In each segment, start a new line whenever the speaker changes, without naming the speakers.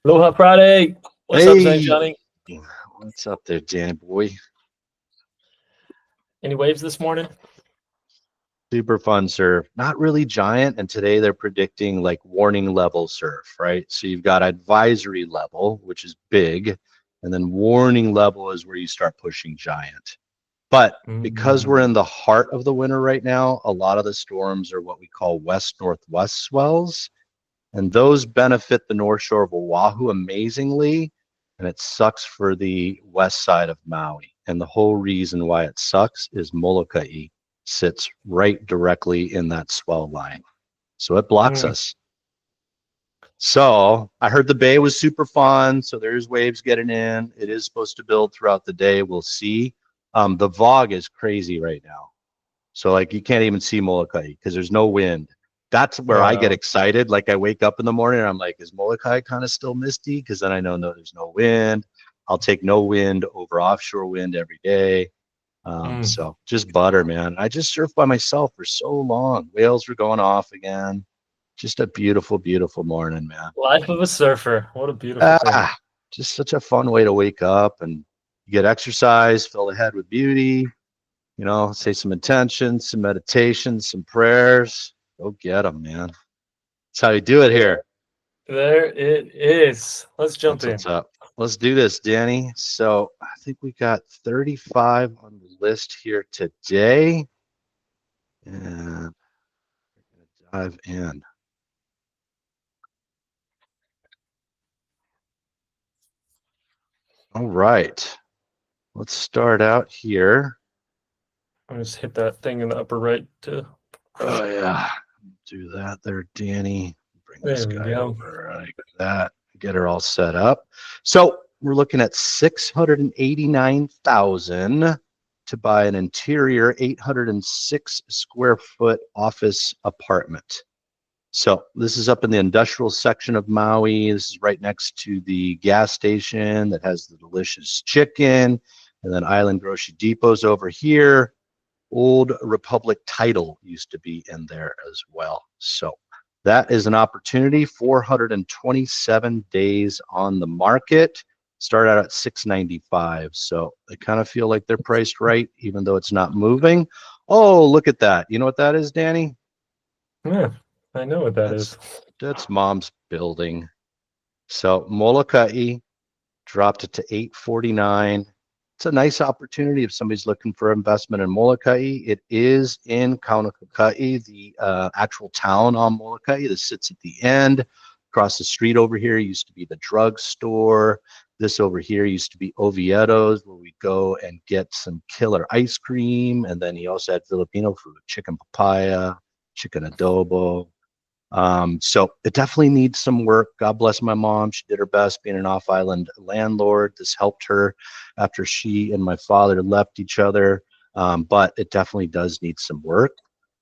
Aloha Friday. What's up, St.
Hey,
Johnny?
what's up there, Danny boy?
Any waves this morning?
Super fun surf. Not really giant, and today they're predicting like warning level surf, right? So you've got advisory level, which is big, and then warning level is where you start pushing giant. But because we're in the heart of the winter right now, a lot of the storms are what we call west-northwest swells, and those benefit the North Shore of Oahu amazingly, and it sucks for the west side of Maui. And the whole reason why it sucks is Molokai sits right directly in that swell line. So it blocks us. So I heard the bay was super fun. So there's waves getting in. It is supposed to build throughout the day. We'll see. The VOG is crazy right now. So like you can't even see Molokai because there's no wind. That's where I get excited. Like I wake up in the morning and I'm like, is Molokai kind of still misty? Because then I know no, there's no wind. I'll take no wind over offshore wind every day. So just butter, man. I just surfed by myself for so long. Whales were going off again. Just a beautiful, beautiful morning, man.
Life of a surfer. What a beautiful thing.
Just such a fun way to wake up and you get exercise, fill the head with beauty, say some intentions, some meditation, some prayers. Go get them, man. That's how you do it here.
There it is. Let's jump in.
What's up? Let's do this, Danny. So I think we got 35 on the list here today. And we're going to dive in. All right. Let's start out here.
I'll just hit that thing in the upper right too.
Oh, yeah. Do that there, Danny. Bring this guy over like that. Get her all set up. So we're looking at $689,000 to buy an interior 806 square foot office apartment. So this is up in the industrial section of Maui. This is right next to the gas station that has the delicious chicken. And then Island Grocery Depot's over here. Old Republic Title used to be in there as well. So that is an opportunity. 427 days on the market. Start out at $695. So I kind of feel like they're priced right, even though it's not moving. Oh, look at that. You know what that is, Danny?
Yeah, I know what that is.
That's Mom's building. So Molokai dropped it to $849. It's a nice opportunity if somebody's looking for investment in Molokai. It is in Kaunakakai, the actual town on Molokai that sits at the end. Across the street over here used to be the drugstore. This over here used to be Oviedo's, where we go and get some killer ice cream. And then he also had Filipino food, chicken papaya, chicken adobo. So it definitely needs some work. God bless my mom. She did her best being an off-island landlord. This helped her after she and my father left each other. But it definitely does need some work.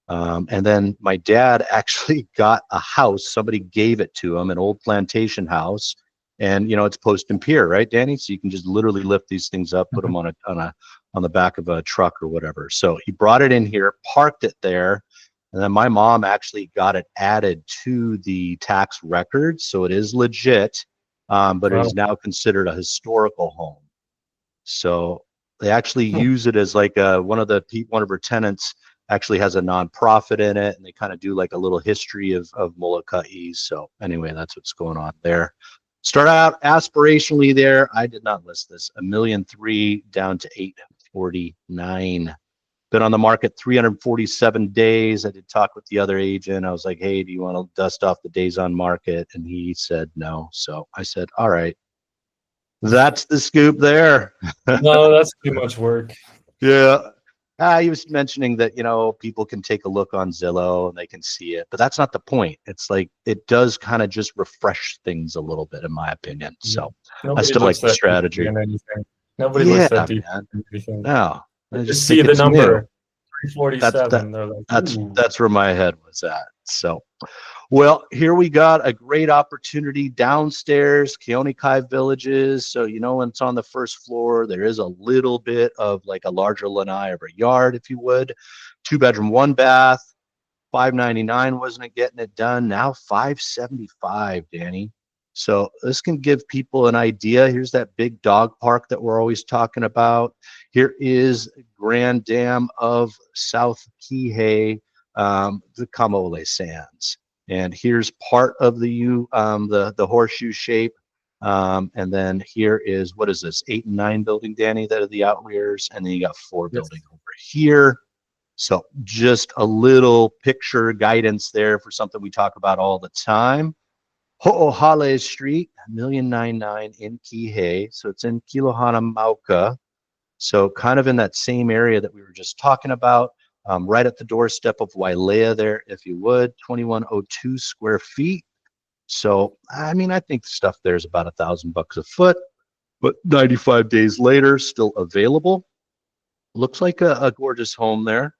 And then my dad actually got a house. Somebody gave it to him, an old plantation house. And it's post and pier, right, Danny? So you can just literally lift these things up, put them on the back of a truck or whatever. So he brought it in here, parked it there. And then my mom actually got it added to the tax record. So it is legit, but it is now considered a historical home. So they actually use it as like one of her tenants actually has a nonprofit in it, and they kind of do like a little history of Molokai. So anyway, that's what's going on there. Start out aspirationally there. I did not list this. $1.3 million down to $849. Been on the market 347 days. I did talk with the other agent. I was like, hey, do you want to dust off the days on market? And he said no. So I said, all right. That's the scoop there.
No, that's too much work.
Yeah. He was mentioning that, people can take a look on Zillow and they can see it, but that's not the point. It's like, it does kind of just refresh things a little bit, in my opinion. So I still like the strategy.
Nobody looks that deep.
No.
I just see the number 347.
That's where my head was at. So, well, here we got a great opportunity downstairs, Keonikai Villages. So, when it's on the first floor, there is a little bit of like a larger lanai of a yard, if you would. 2-bedroom, 1 bath. $599 wasn't it getting it done. Now $575, Danny. So this can give people an idea. Here's that big dog park that we're always talking about. Here is Grand Dam of South Kihei, the Kamole Sands. And here's part of the horseshoe shape. And then here is, what is this, 8 and 9 building, Danny, that are the outliers. And then you got 4 building over here. So just a little picture guidance there for something we talk about all the time. Ho'ohale Street, 1,999 in Kihei. So it's in Kilohana Mauka. So kind of in that same area that we were just talking about, right at the doorstep of Wailea there, if you would, 2102 square feet. So, I mean, I think the stuff there is about $1,000 a foot, but 95 days later, still available. Looks like a gorgeous home there.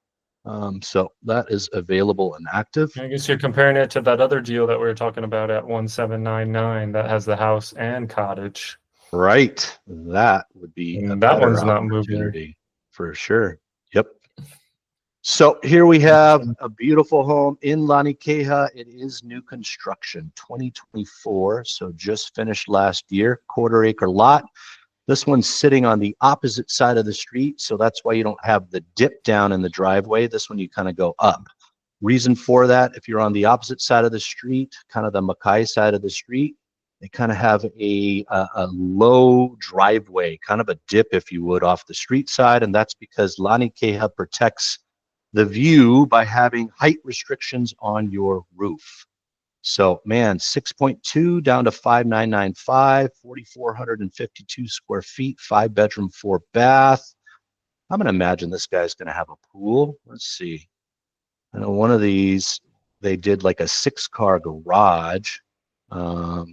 So that is available and active.
I guess you're comparing it to that other deal that we were talking about at 1799 that has the house and cottage.
Right. That would be
And
a
that
better
one's not
opportunity
moving.
for sure. Yep. So here we have a beautiful home in Lanikeha. It is new construction, 2024. So just finished last year, quarter-acre lot. This one's sitting on the opposite side of the street, so that's why you don't have the dip down in the driveway. This one you kind of go up. Reason for that, if you're on the opposite side of the street, kind of the Makai side of the street, they kind of have a low driveway, kind of a dip, if you would, off the street side, and that's because Lanikeha protects the view by having height restrictions on your roof. So, man, 6.2 down to 5,995, 4,452 square feet, 5-bedroom, 4-bath. I'm going to imagine this guy's going to have a pool. Let's see. I know one of these, they did like a 6-car garage. Let's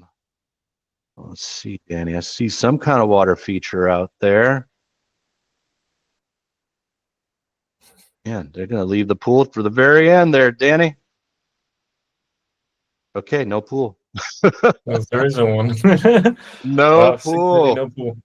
see, Danny. I see some kind of water feature out there. Man, they're going to leave the pool for the very end there, Danny. Okay, no pool.
Well, there isn't one.
No
Wow,
pool.
no pool.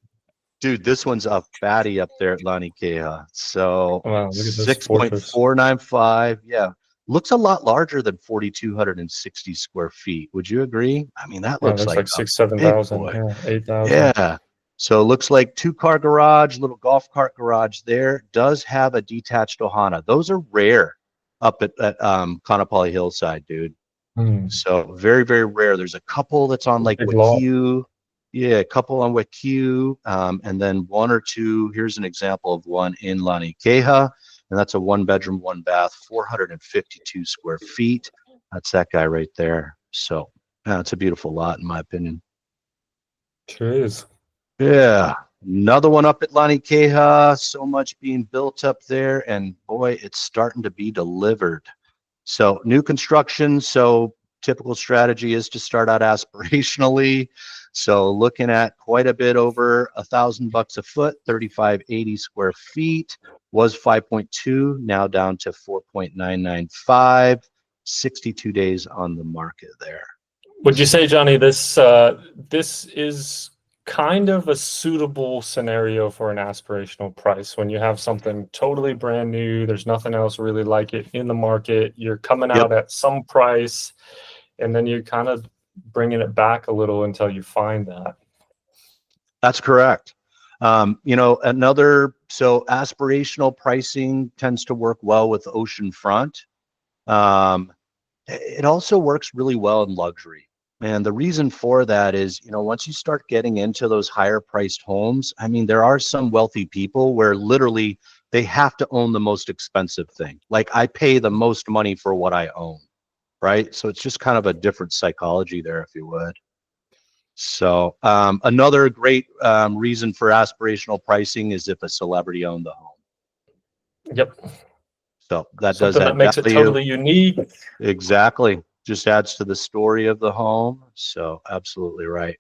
Dude, this one's a fatty up there at Lanikeha. So
Wow, look at this fortress.
6.495. Yeah. Looks a lot larger than 4,260 square feet. Would you agree? I mean, that
Yeah, it
looks
looks
like
like
a
6,000,
big
7,000.
boy.
Yeah, 8,000.
Yeah. So it looks like 2-car garage, little golf cart garage there. Does have a detached ohana. Those are rare up at Kaanapali Hillside, dude. So very, very rare. There's a couple that's on like
Big lot.
Wakio. Yeah, a couple on Wakio. And then 1 or 2. Here's an example of one in Lanikeha. And that's a 1-bedroom, 1-bath, 452 square feet. That's that guy right there. So yeah, it's a beautiful lot in my opinion.
Sure is.
Yeah. Another one up at Lanikeha. So much being built up there. And boy, it's starting to be delivered. So new construction. So typical strategy is to start out aspirationally. So looking at quite a bit over $1,000 a foot, 3,580 square feet, was 5.2, now down to 4.995, 62 days on the market there.
Would you say, Johnny, this is kind of a suitable scenario for an aspirational price when you have something totally brand new, there's nothing else really like it in the market, you're coming out at some price, and then you're kind of bringing it back a little until you find that?
That's correct. So aspirational pricing tends to work well with oceanfront. It also works really well in luxury. And the reason for that is, once you start getting into those higher priced homes, I mean, there are some wealthy people where literally they have to own the most expensive thing. Like I pay the most money for what I own, right? So it's just kind of a different psychology there, if you would. So another great reason for aspirational pricing is if a celebrity owned the home.
Yep.
So that
Something
does add
that makes
value.
it totally unique.
Exactly. Just adds to the story of the home. So absolutely right.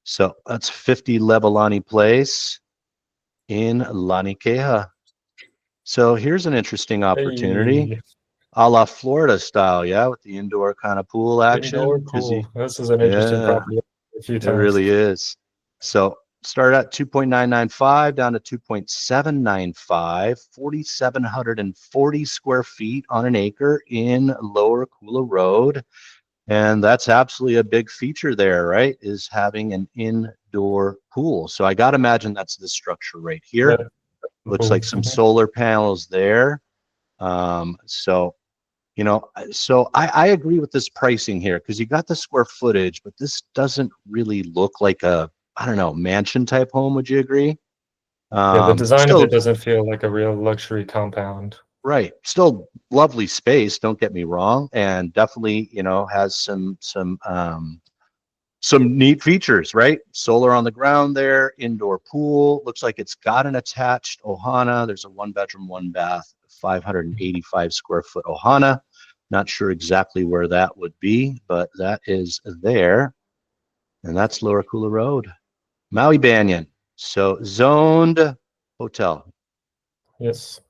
So that's 50 Levelani Place in Lanikeha. So here's an interesting opportunity.
Hey,
A la Florida style, yeah, with the indoor kind of pool action.
indoor pool. This is an interesting property a few
It
times.
really is. So start at 2.995 down to 2.795, 4,740 square feet on an acre in Lower Kula Road. And that's absolutely a big feature there, right? Is having an indoor pool. So I got to imagine that's this structure right here.
Yeah.
Looks
Cool.
like some solar panels there. So, so I agree with this pricing here because you got the square footage, but this doesn't really look like a, I don't know, mansion type home. Would you agree?
Yeah, the design of
Still,
it doesn't feel like a real luxury compound.
right. Still lovely space. Don't get me wrong, and definitely, has some neat features, right? Solar on the ground there, indoor pool. Looks like it's got an attached ohana. There's a 1 bedroom, 1 bath, 585 square foot ohana. Not sure exactly where that would be, but that is there. And that's Lower Kula Road. Maui Banyan. So zoned hotel.
Yes.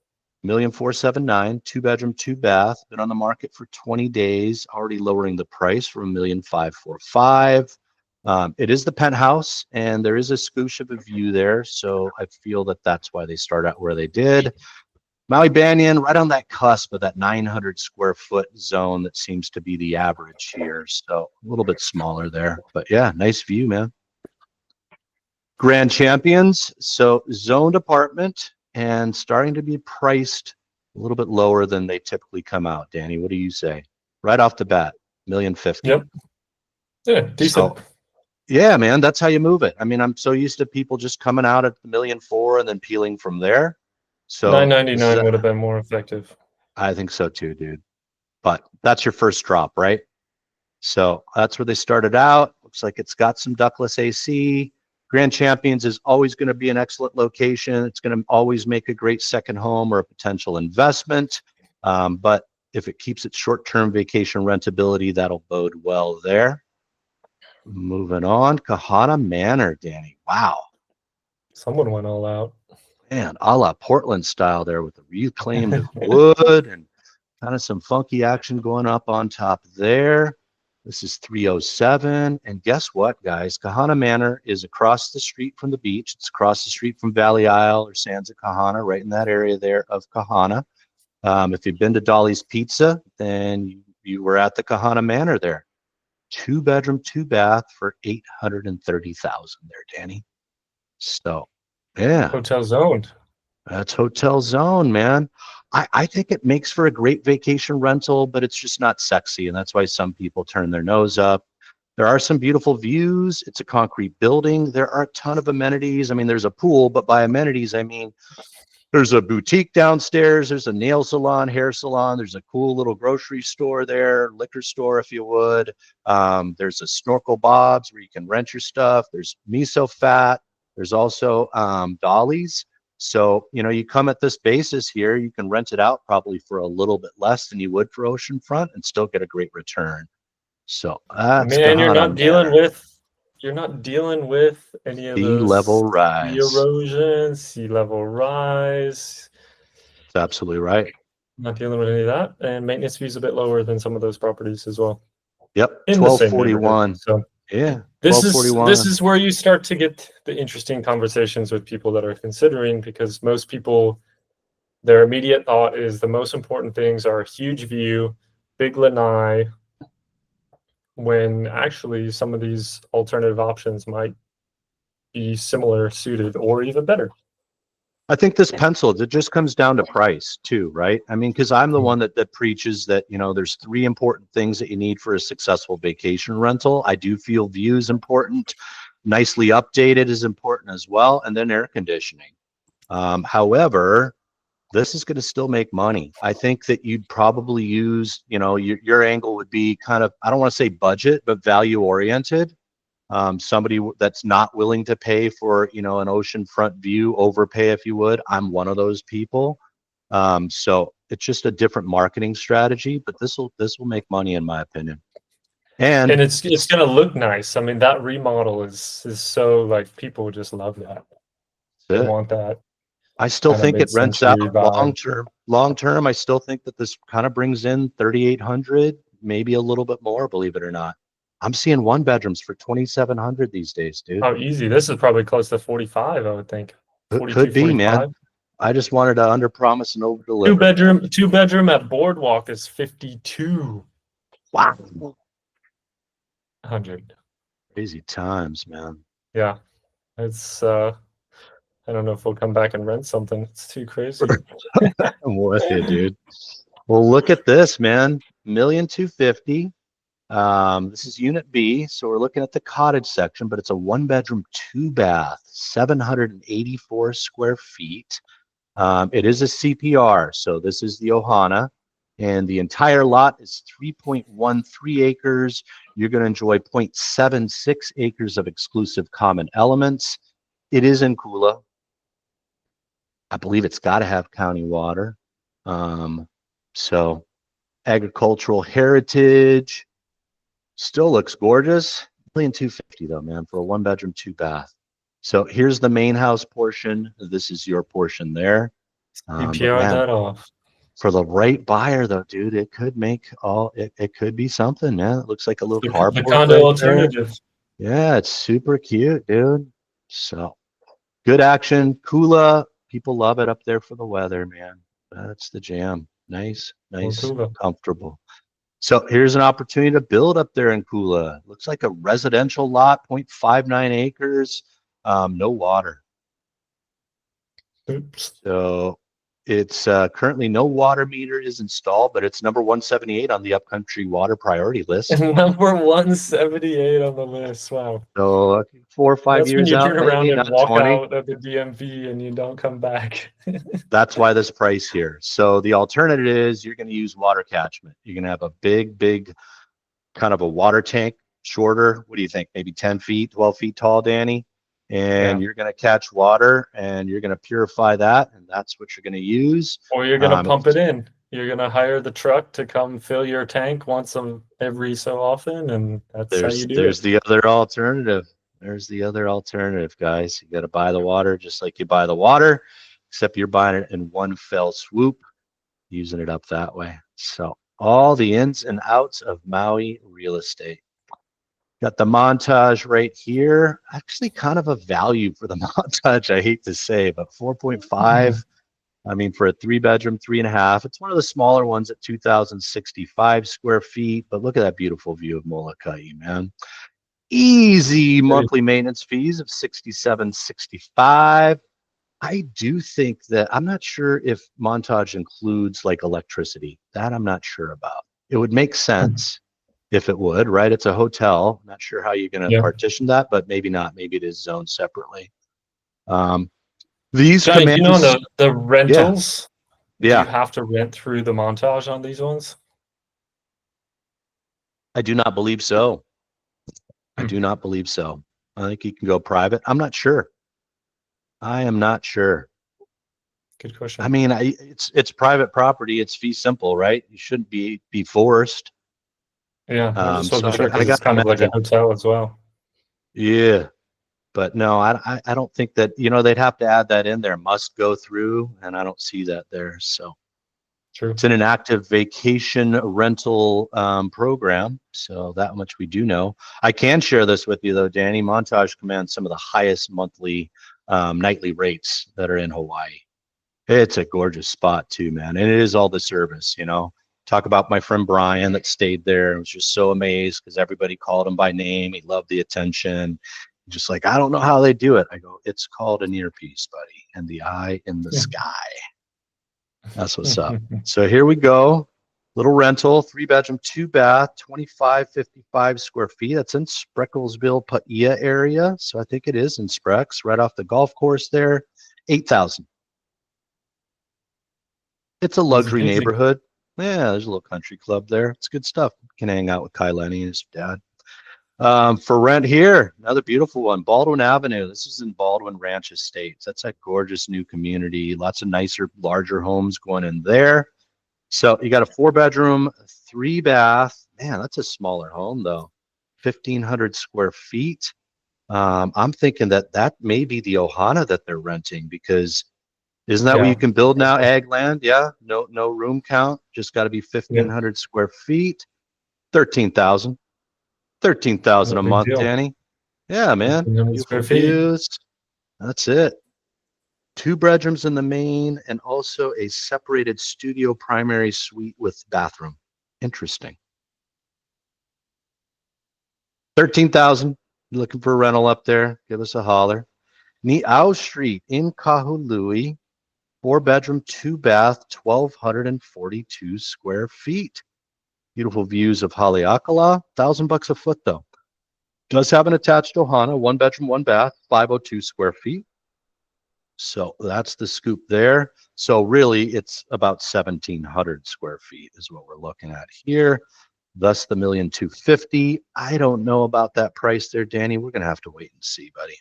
1,479,000, 2 bedroom, 2 bath. Been on the market for 20 days, already lowering the price from 1,545,000. It is the penthouse, and there is a scoosh of a view there, so I feel that that's why they start out where they did. Maui Banyan, right on that cusp of that 900 square foot zone that seems to be the average here, so a little bit smaller there, but yeah, nice view, man. Grand Champions, so zoned apartment and starting to be priced a little bit lower than they typically come out. Danny, what do you say? Right off the bat, 1,050,000.
Yep. Yeah, decent.
So yeah, man, that's how you move it. I mean, I'm so used to people just coming out at the 1,400,000 and then peeling from there. So this is,
999 would have been more effective.
I think so too, dude. But that's your first drop, right? So that's where they started out. Looks like it's got some ductless AC. Grand Champions is always going to be an excellent location. It's going to always make a great second home or a potential investment. But if it keeps its short-term vacation rentability, that'll bode well there. Moving on, Kahana Manor, Danny. Wow.
Someone went all out.
Man, a la Portland style there with the reclaimed wood and kind of some funky action going up on top there. This is 307. And guess what, guys? Kahana Manor is across the street from the beach. It's across the street from Valley Isle or Sands of Kahana, right in that area there of Kahana. If you've been to Dolly's Pizza, then you were at the Kahana Manor there. 2 bedroom, 2 bath for 830,000 there, Danny. So, yeah.
Hotel zoned.
That's hotel zone, man. I think it makes for a great vacation rental, but it's just not sexy. And that's why some people turn their nose up. There are some beautiful views. It's a concrete building. There are a ton of amenities. I mean, there's a pool, but by amenities, I mean, there's a boutique downstairs. There's a nail salon, hair salon. There's a cool little grocery store there, liquor store, if you would. There's a Snorkel Bob's where you can rent your stuff. There's miso fat. There's also Dolly's. So, you come at this basis here, you can rent it out probably for a little bit less than you would for oceanfront and still get a great return. So that's
Man, you're
Kahana
not dealing
Manor.
with any of
Sea
those
level
sea
rise.
erosion, sea level rise.
That's absolutely right.
Not dealing with any of that. And maintenance fees a bit lower than some of those properties as well.
Yep.
In the same neighborhood.
1241.
So
Yeah.
this
1241.
is where you start to get the interesting conversations with people that are considering, because most people, their immediate thought is the most important things are a huge view, big lanai, when actually some of these alternative options might be similar suited or even better.
I think this penciled, it just comes down to price too, right? I mean, because I'm the one that preaches that, there's 3 important things that you need for a successful vacation rental. I do feel view is important. Nicely updated is important as well. And then air conditioning. However, this is going to still make money. I think that you'd probably use, your angle would be kind of, I don't want to say budget, but value oriented. Somebody that's not willing to pay for, an oceanfront view, overpay if you would. I'm one of those people. So it's just a different marketing strategy, but this will make money in my opinion. And
it's going to look nice. I mean, that remodel is so, like, people just love that. They want that.
I still think it rents out
vibe.
long term. I still think that this kind of brings in 3,800, maybe a little bit more, believe it or not. I'm seeing 1 bedrooms for 2,700 these days, dude.
Oh, easy. This is probably close to 45, I would think.
Could be, 45. Man. I just wanted to under promise and over deliver.
2 bedroom at Boardwalk is 52.
Wow.
100.
Crazy times, man.
Yeah. It's I don't know if we'll come back and rent something. It's too crazy.
I'm with you, dude. Well, look at this, man. 1,250,000. This is Unit B, so we're looking at the cottage section, but it's a 1-bedroom, 2-bath, 784 square feet. It is a CPR, so this is the Ohana, and the entire lot is 3.13 acres. You're going to enjoy 0.76 acres of exclusive common elements. It is in Kula. I believe it's got to have county water. So agricultural heritage. Still looks gorgeous. 1,250,000 though, man, for a 1-bedroom, 2-bath. So here's the main house portion. This is your portion there. But
CPR
man,
that off.
for the right buyer though, dude, it could make it could be something, man. It looks like a little
The
carport
condo
right there.
alternative.
Yeah, it's super cute, dude. So good action. Kula, people love it up there for the weather, man. That's the jam. Nice, nice,
Kula.
comfortable. So here's an opportunity to build up there in Kula. Looks like a residential lot, 0.59 acres, no water.
Oops.
So it's currently no water meter is installed, but it's number 178 on the Upcountry Water Priority List.
Number 178 on the list. Wow.
So 4 or 5
That's when
years
you
out,
turn around
maybe
and
not
walk
20.
out of the DMV and you don't come back.
That's why this price here. So the alternative is you're going to use water catchment. You're going to have a big kind of a water tank, shorter. What do you think? Maybe 10 feet, 12 feet tall, Danny. And
Yeah.
you're going to catch water and you're going to purify that. And that's what you're going to use.
Or you're going to pump it in. You're going to hire the truck to come fill your tank once every so often. And that's how you do
There's
it.
the other alternative. There's the other alternative, guys. You got to buy the water just like you buy the water, except you're buying it in one fell swoop, using it up that way. So all the ins and outs of Maui real estate. Got the montage right here. Actually, kind of a value for the montage, I hate to say, but 4.5. I mean, for a 3-bedroom, 3.5. It's one of the smaller ones at 2,065 square feet. But look at that beautiful view of Molokai, man. Easy monthly maintenance fees of 67.65. I do think that I'm not sure if montage includes like electricity. That I'm not sure about. It would make sense if it would, right? It's a hotel. I'm not sure how you're going to
Yeah.
partition that, but maybe not. Maybe it is zoned separately. These
Johnny, do you know
commands,
the rentals? Do you
yeah,
have to rent through the montage on these ones?
I do not believe so. I
Hmm.
do not believe so. I think you can go private. I'm not sure. I am not sure.
Good
I
question.
mean, it's private property. It's fee simple, right? You shouldn't be forced.
Yeah, I just
So
wasn't sure
I
because it's
got to
kind of like a
imagine,
hotel as well.
yeah. But no, I don't think that, they'd have to add that in there, must go through, and I don't see that there. So
True.
it's in an active vacation rental program. So that much we do know. I can share this with you though, Danny. Montage commands some of the highest monthly, nightly rates that are in Hawaii. It's a gorgeous spot too, man. And it is all the service. Talk about my friend Brian that stayed there and was just so amazed because everybody called him by name. He loved the attention. Just like, I don't know how they do it. I go, it's called an earpiece, buddy, and the eye in the sky. That's what's up. So here we go. Little rental, 3-bedroom, 2-bath, 2,555 square feet. That's in Sprecklesville, Paia area. So I think it is in Sprex, right off the golf course there. 8,000. It's a
Easy
luxury
peasy.
neighborhood. Yeah, there's a little country club there. It's good stuff. Can hang out with Kai Lenny and his dad. For rent here, another beautiful one, Baldwin Avenue. This is in Baldwin Ranch Estates. That's a gorgeous new community. Lots of nicer, larger homes going in there. So you got a 4-bedroom, 3-bath. Man, that's a smaller home though. 1,500 square feet. I'm thinking that may be the Ohana that they're renting because isn't that what you
Yeah.
can build now? Ag land, yeah. No room count. Just got to be
Yeah.
1,500 square feet. 13,000. 13,000
No
a
big
month,
deal.
Danny. Yeah, man.
1,500
Beautiful
square feet.
views. That's it. 2 bedrooms in the main and also a separated studio primary suite with bathroom. Interesting. 13,000. Looking for a rental up there? Give us a holler. Ni'au Street in Kahului, 4-bedroom, 2-bath, 1,242 square feet. Beautiful views of Haleakala. $1,000 a foot though. Does have an attached ohana, 1-bedroom, 1-bath, 502 square feet. So that's the scoop there. So really, it's about 1,700 square feet is what we're looking at here. Thus the 1,250,000. I don't know about that price there, Danny. We're gonna have to wait and see, buddy.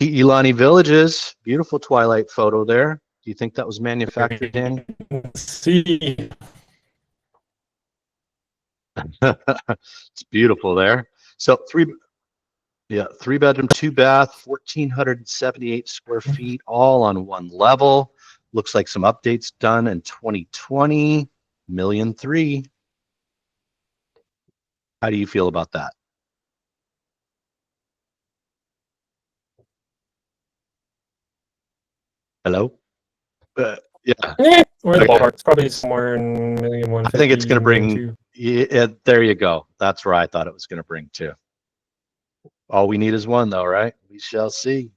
Pi'ilani Villages, beautiful twilight photo there. Do you think that was manufactured, Danny?
See,
It's beautiful there. So 3-bedroom, 2-bath, 1,478 square feet, all on one level. Looks like some updates done in 2020. 1,300,000. How do you feel about that? Hello? Yeah.
We're in the ballpark. It's probably somewhere in 1,150,000.
I think it's going to bring, yeah, there you go. That's where I thought it was going to bring too. All we need is one though, right? We shall see.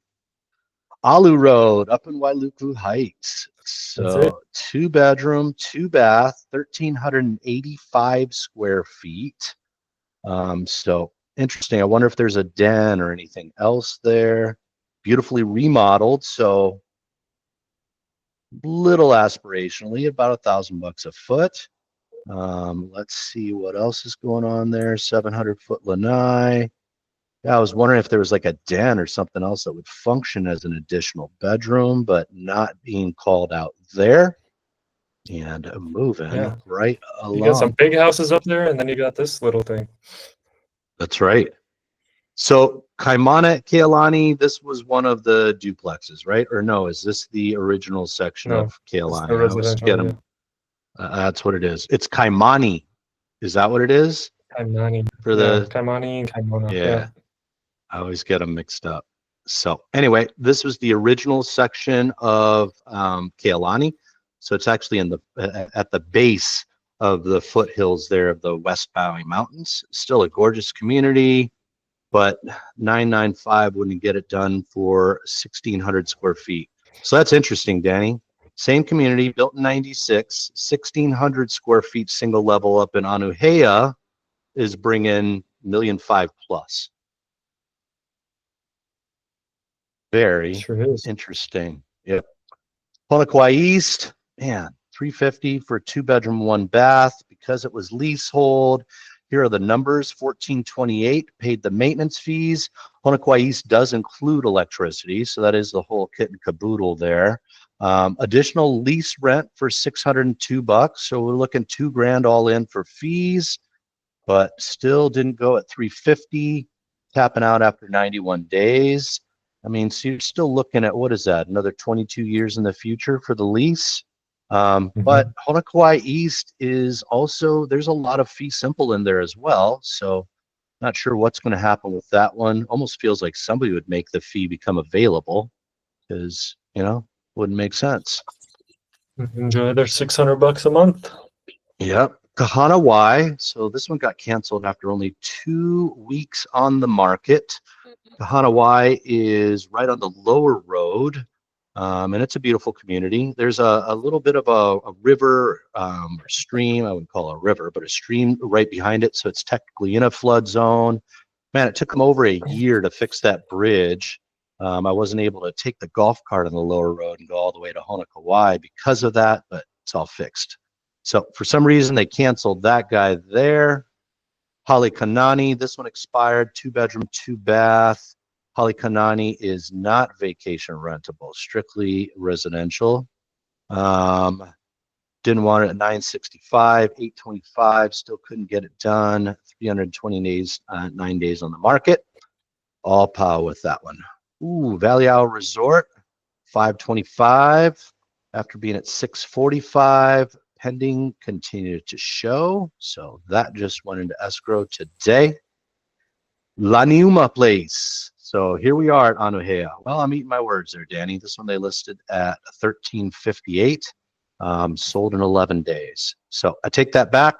Alu Road up in Wailuku Heights. So 2-bedroom, 2-bath, 1,385 square feet. So interesting. I wonder if there's a den or anything else there. Beautifully remodeled. So little aspirationally, about $1,000 a foot. Let's see what else is going on there. 700-foot lanai. Yeah, I was wondering if there was like a den or something else that would function as an additional bedroom, but not being called out there. And moving right along.
You got some big houses up there, and then you got this little thing.
That's right. So Kaimana at Kealani, this was one of the duplexes, right? Or no, is this the original section of Kealani? I always get them. That's what it is. It's Kaimani. Is that what it is?
Kaimani.
For the
Kaimani and Kaimana.
Yeah. I always get them mixed up. So anyway, this was the original section of Kealani. So it's actually in at the base of the foothills there of the West Maui Mountains. Still a gorgeous community, but 995 wouldn't get it done for 1,600 square feet. So that's interesting, Danny. Same community, built in 96, 1,600 square feet, single level up in Anuhea is bringing 1,500,000 plus. Very interesting. Yep. Honokwa East, man, 350 for a 2-bedroom, 1-bath because it was leasehold. Here are the numbers: 1,428 paid the maintenance fees. Honokwa East does include electricity, so that is the whole kit and caboodle there. Additional lease rent for $602, so we're looking $2,000 all in for fees, but still didn't go at 350, tapping out after 91 days. I mean, so you're still looking at, what is that, another 22 years in the future for the lease? But Honokwa East is also, there's a lot of fee simple in there as well. So not sure what's going to happen with that one. Almost feels like somebody would make the fee become available because, you know, wouldn't make sense.
Enjoy their $600 a month.
Yep. Kahana Y. So this one got canceled after only 2 weeks on the market. Kahana Y is right on the lower road, and it's a beautiful community. There's a little bit of a river or stream. I wouldn't call it a river, but a stream right behind it. So it's technically in a flood zone. Man, it took them over a year to fix that bridge. I wasn't able to take the golf cart on the lower road and go all the way to Honokwa Y because of that, but it's all fixed. So for some reason, they canceled that guy there. Halekanani, this one expired, 2-bedroom, 2-bath. Halekanani is not vacation rentable, strictly residential. Didn't want it at 965, 825, still couldn't get it done. 320 days, 9 days on the market. All power with that one. Ooh, Valley Isle Resort, 525 after being at 645. Pending continued to show, so that just went into escrow today. Laniuma Place. So here we are at Anuhea. Well, I'm eating my words there, Danny. This one they listed at 1,358, sold in 11 days. So I take that back.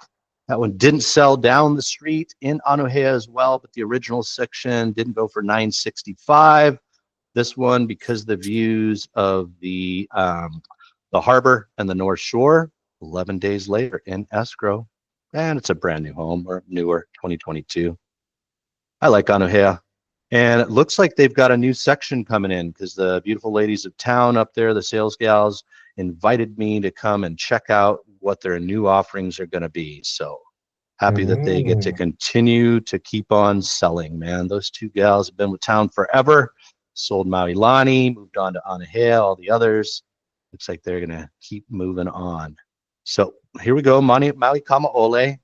That one didn't sell down the street in Anohea as well, but the original section didn't go for 965. This one, because the views of the harbor and the North Shore, 11 days later in escrow, and it's a brand new home or newer, 2022. I like Anohea. And it looks like they've got a new section coming in because the beautiful ladies of town up there, the sales gals, invited me to come and check out what their new offerings are going to be. So happy that they get to continue to keep on selling, man. Those two gals have been with town forever. Sold Maui Lani, moved on to Anohea, all the others. Looks like they're going to keep moving on. So here we go, Maui Kamaole.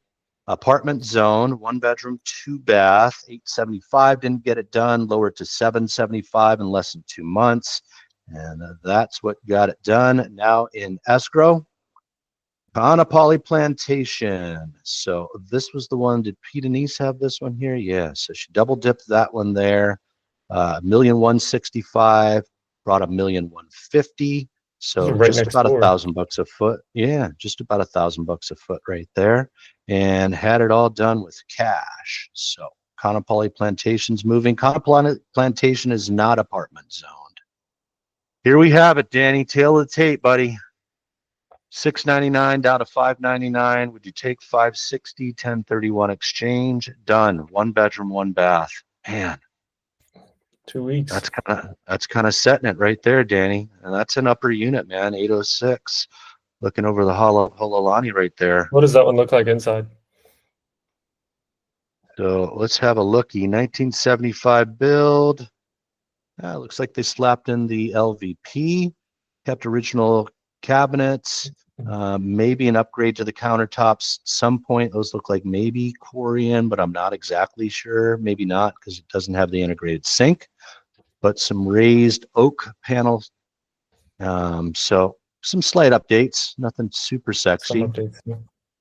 Apartment zone, 1 bedroom, 2 bath, 875. Didn't get it done. Lowered to 775 in less than 2 months. And that's what got it done. Now in escrow, Kahana Plantation. So this was the one. Did Pete Denise have this one here? Yeah. So she double dipped that one there. $1,165,000, brought $1,150,000. So
right
just
next
about
door.
$1,000 a foot. Yeah, just about $1,000 a foot right there. And had it all done with cash. So Kahana Plantation's moving. Kahana Plantation is not apartment zoned. Here we have it, Danny. Tail of the tape, buddy. $699 down to $599. Would you take $560? 1031 exchange. Done. 1 bedroom, 1 bath. Man,
2 weeks.
that's kind of setting it right there, Danny. And that's an upper unit, man. 806. Looking over the Hololani right there.
What does that one look like inside?
So let's have a looky. 1975 build. Looks like they slapped in the LVP. Kept original cabinets. Maybe an upgrade to the countertops at some point. Those look like maybe Korean, but I'm not exactly sure. Maybe not because it doesn't have the integrated sink. But some raised oak panels. So some slight updates. Nothing super sexy.
Some updates.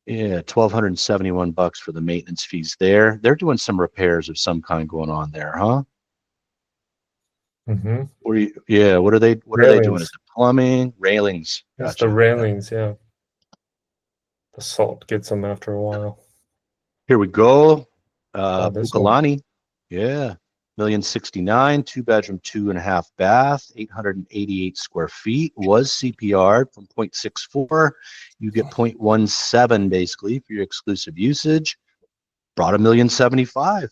Yeah, $1,271 for the maintenance fees there. They're doing some repairs of some kind going on there, huh?
Mm-hmm.
What are they doing? Is it plumbing, railings?
It's
Gotcha.
the railings, yeah. The salt gets them after a while.
Here we go.
This one.
Pukalani. Yeah. $1,069,000, 2 bedroom, 2.5 bath, 888 square feet. Was CPR'd from 0.64. You get 0.17 basically for your exclusive usage. Brought $1,075,000.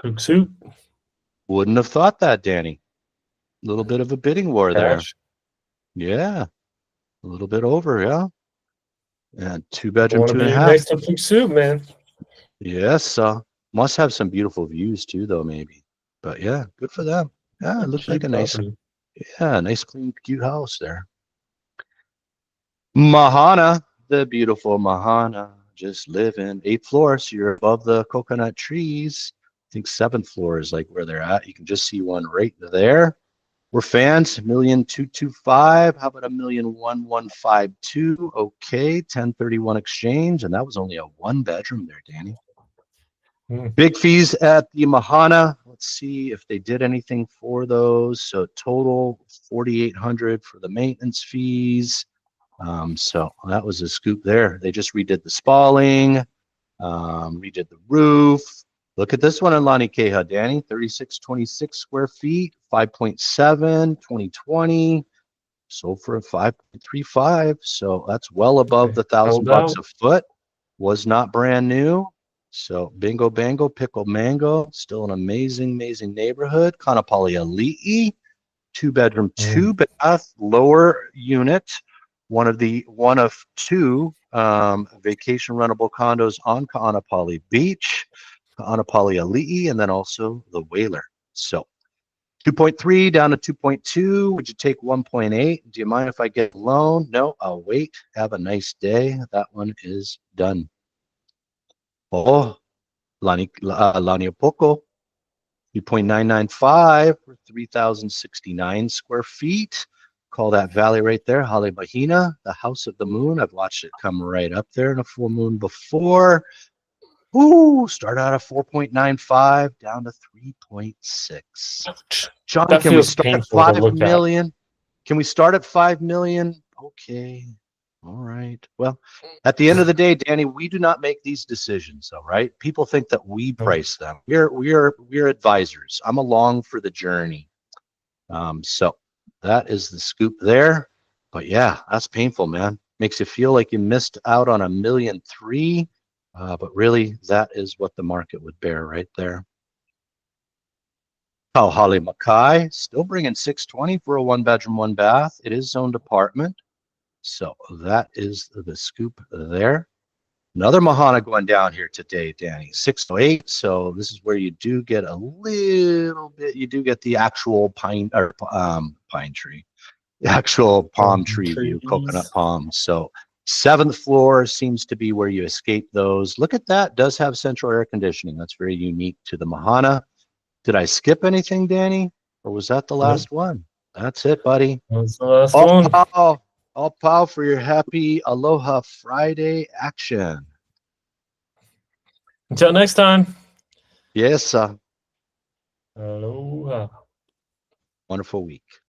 Poop soup.
Wouldn't have thought that, Danny. A little bit of a bidding war there.
Cash.
Yeah. A little bit over, yeah. And 2 bedroom, 2.5.
Next to poop soup, man.
Yes. Must have some beautiful views too, though, maybe. But yeah, good for them. Yeah, it looks like a nice, nice, clean, cute house there. Mahana, the beautiful Mahana, just living 8th floor. So you're above the coconut trees. I think 7th floor is like where they're at. You can just see one right there. We're fans. $1,225,000. How about $1,152,000? Okay, 1031 exchange, and that was only a 1 bedroom there, Danny. Big fees at the Mahana. Let's see if they did anything for those. So total $4,800 for the maintenance fees. So that was a scoop there. They just redid the spalling, redid the roof. Look at this one in Lani Keha, Danny. 3626 square feet, 5.7, 2020. Sold for a 5.35. So that's well above the $1,000 a foot. Was not brand new. So bingo bango, pickle mango, still an amazing, amazing neighborhood. Kanapali-Ali'i, 2 bedroom, 2 bath, lower unit. One of 2 vacation rentable condos on Ka'anapali Beach, Ka'anapali-Ali'i, and then also the Whaler. So 2.3 down to 2.2. Would you take 1.8? Do you mind if I get a loan? No, I'll wait. Have a nice day. That one is done. Oh, Laniopoko, 3.995 for 3,069 square feet. Call that valley right there, Hale Mahina, the house of the moon. I've watched it come right up there in a full moon before. Ooh, start out at 4.95 down to 3.6. Johnny,
that
can we
feels
start at
painful to
5
look
million? Can we start at 5 million? Okay. All right. Well, at the end of the day, Danny, we do not make these decisions, all right? People think that we price them. We're advisors. I'm along for the journey. So that is the scoop there. But yeah, that's painful, man. Makes you feel like you missed out on $1.3 million. But really, that is what the market would bear right there. Oh, Holly Mackay, still bringing 620 for a 1-bedroom, 1-bath. It is zoned apartment. So that is the scoop there. Another Mahana going down here today, Danny, 608. So this is where you do get a little bit, you do get the actual pine tree, the actual palm tree view, coconut palms. So 7th floor seems to be where you escape those. Look at that, does have central air conditioning. That's very unique to the Mahana. Did I skip anything, Danny? Or was that the last one? That's it, buddy.
That's the last
All
one.
pow, all pow for your happy Aloha Friday action.
Until next time.
Yes,
Aloha.
wonderful week.